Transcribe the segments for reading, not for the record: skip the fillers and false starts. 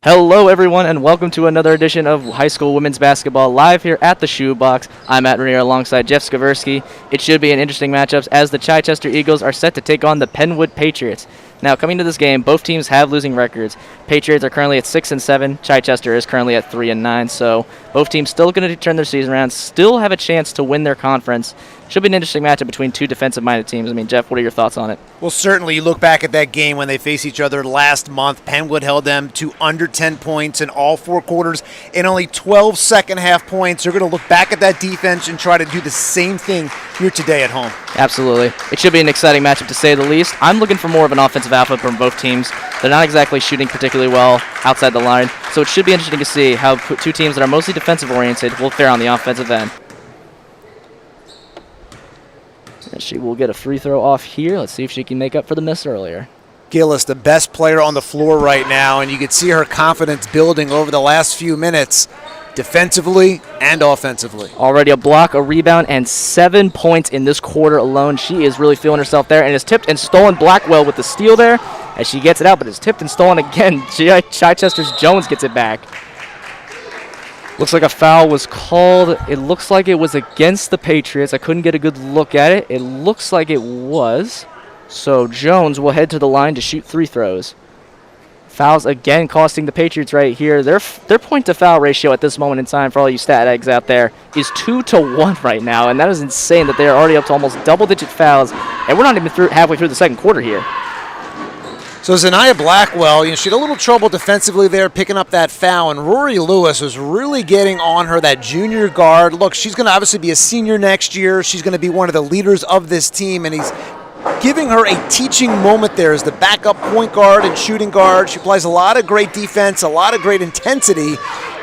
Hello, everyone, and welcome to another edition of High School Women's Basketball live here at the Shoebox. I'm Matt Renier alongside Jeff Skaversky. It should be an interesting matchup as the Chichester Eagles are set to take on the Penwood Patriots. Now, coming to this game, both teams have losing records. Patriots are currently at 6-7. Chichester is currently at 3-9. So both teams still going to turn their season around, still have a chance to win their conference. Should be an interesting matchup between two defensive-minded teams. I mean, Jeff, what are your thoughts on it? Well, certainly, you look back at that game when they faced each other last month. Penwood held them to under 10 points in all four quarters and only 12 second-half points. They're going to look back at that defense and try to do the same thing here today at home. Absolutely. It should be an exciting matchup, to say the least. I'm looking for more of an offensive output from both teams. They're not exactly shooting particularly well outside the line, so it should be interesting to see how two teams that are mostly defensive-oriented will fare on the offensive end. And she will get a free throw off here. Let's see if she can make up for the miss earlier. Gillis, the best player on the floor right now, and you can see her confidence building over the last few minutes, defensively and offensively. Already a block, a rebound, and 7 points in this quarter alone. She is really feeling herself there, and is tipped and stolen. Blackwell with the steal there as she gets it out, but it's tipped and stolen again. Chichester's Jones gets it back. Looks like a foul was called. It looks like it was against the Patriots. I couldn't get a good look at it. It looks like it was. So Jones will head to the line to shoot free throws. Fouls again costing the Patriots right here. Their point-to-foul ratio at this moment in time, for all you stat eggs out there, is 2-1 right now, and that is insane that they are already up to almost double-digit fouls, and we're not even halfway through the second quarter here. So Zaniah Blackwell, she had a little trouble defensively there picking up that foul, and Rory Lewis was really getting on her, that junior guard. Look, she's going to obviously be a senior next year. She's going to be one of the leaders of this team, and he's giving her a teaching moment there as the backup point guard and shooting guard. She plays a lot of great defense, a lot of great intensity,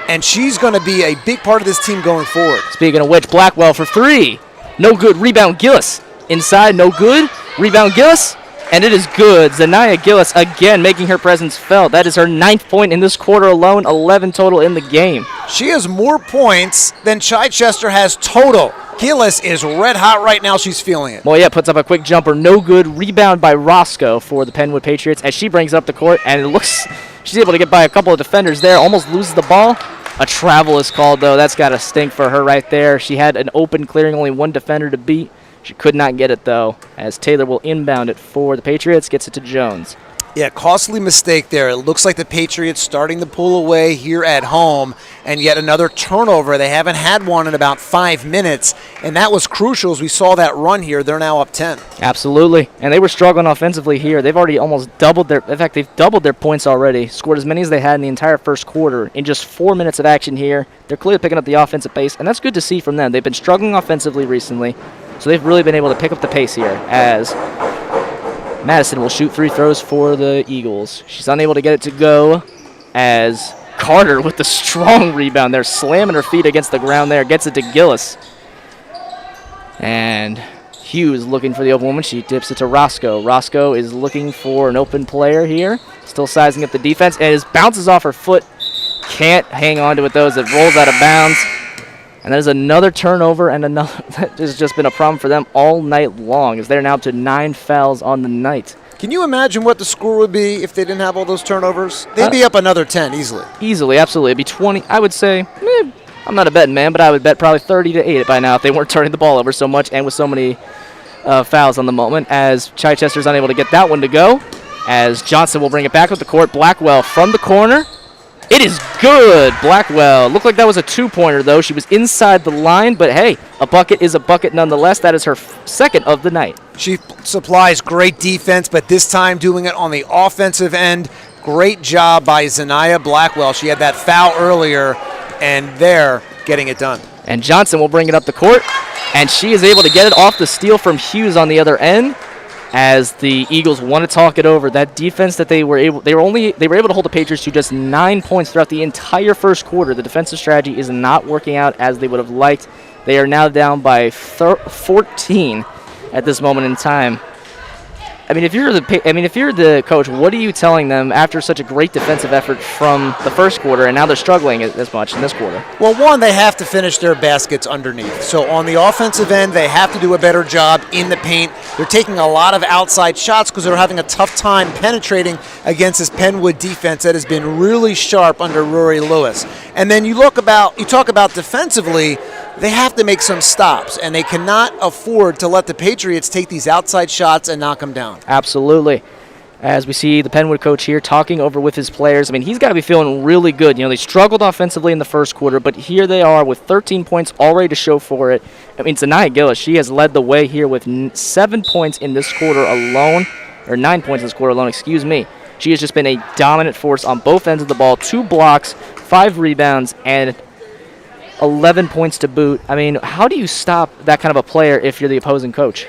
and she's going to be a big part of this team going forward. Speaking of which, Blackwell for three. No good. Rebound Gillis. Inside, no good. Rebound Gillis. And it is good. Zaniah Gillis again making her presence felt. That is her 9th point in this quarter alone, 11 total in the game. She has more points than Chichester has total. Gillis is red hot right now. She's feeling it. Well, yeah, puts up a quick jumper. No good. Rebound by Roscoe for the Penwood Patriots as she brings up the court. And it looks she's able to get by a couple of defenders there. Almost loses the ball. A travel is called, though. That's got to stink for her right there. She had an open, clearing only one defender to beat. She could not get it, though, as Taylor will inbound it for the Patriots, gets it to Jones. Yeah, costly mistake there. It looks like the Patriots starting to pull away here at home, and yet another turnover. They haven't had one in about 5 minutes, and that was crucial as we saw that run here. They're now up 10. Absolutely, and they were struggling offensively here. They've already almost doubled their – in fact, they've doubled their points already, scored as many as they had in the entire first quarter in just 4 minutes of action here. They're clearly picking up the offensive pace, and that's good to see from them. They've been struggling offensively recently, so they've really been able to pick up the pace here as Madison will shoot free throws for the Eagles. She's unable to get it to go as Carter with the strong rebound there, slamming her feet against the ground there, gets it to Gillis. And Hughes looking for the open woman. She dips it to Roscoe. Roscoe is looking for an open player here, still sizing up the defense, and it bounces off her foot. Can't hang on to it, though, as it rolls out of bounds. And there's another turnover, and another that has just been a problem for them all night long, as they're now up to 9 fouls on the night. Can you imagine what the score would be if they didn't have all those turnovers? They'd be up another 10 easily. Easily, absolutely. It'd be 20. I would say, I'm not a betting man, but I would bet probably 30-8 by now if they weren't turning the ball over so much and with so many fouls on the moment, as Chichester's unable to get that one to go, as Johnson will bring it back with the court. Blackwell from the corner. It is good. Blackwell. Looked like that was a two-pointer, though. She was inside the line, but hey, a bucket is a bucket nonetheless. That is her second of the night. She supplies great defense, but this time doing it on the offensive end. Great job by Zaniah Blackwell. She had that foul earlier, and they're getting it done. And Johnson will bring it up the court, and she is able to get it off the steal from Hughes on the other end, as the Eagles want to talk it over. That defense that they were able to hold the Patriots to just 9 points throughout the entire first quarter. The defensive strategy is not working out as they would have liked. They are now down by 14 at this moment in time. I mean, if you're the coach, what are you telling them after such a great defensive effort from the first quarter, and now they're struggling as much in this quarter? Well, one, they have to finish their baskets underneath. So on the offensive end, they have to do a better job in the paint. They're taking a lot of outside shots because they're having a tough time penetrating against this Penwood defense that has been really sharp under Rory Lewis. And then you talk about defensively, they have to make some stops, and they cannot afford to let the Patriots take these outside shots and knock them down. Absolutely. As we see the Penwood coach here talking over with his players, I mean, he's got to be feeling really good. You know, they struggled offensively in the first quarter, but here they are with 13 points already to show for it. I mean, Zanaya Gillis, she has led the way here with 7 points in this quarter alone, or 9 points in this quarter alone, excuse me. She has just been a dominant force on both ends of the ball, 2 blocks, 5 rebounds, and 11 points to boot. I mean, how do you stop that kind of a player if you're the opposing coach?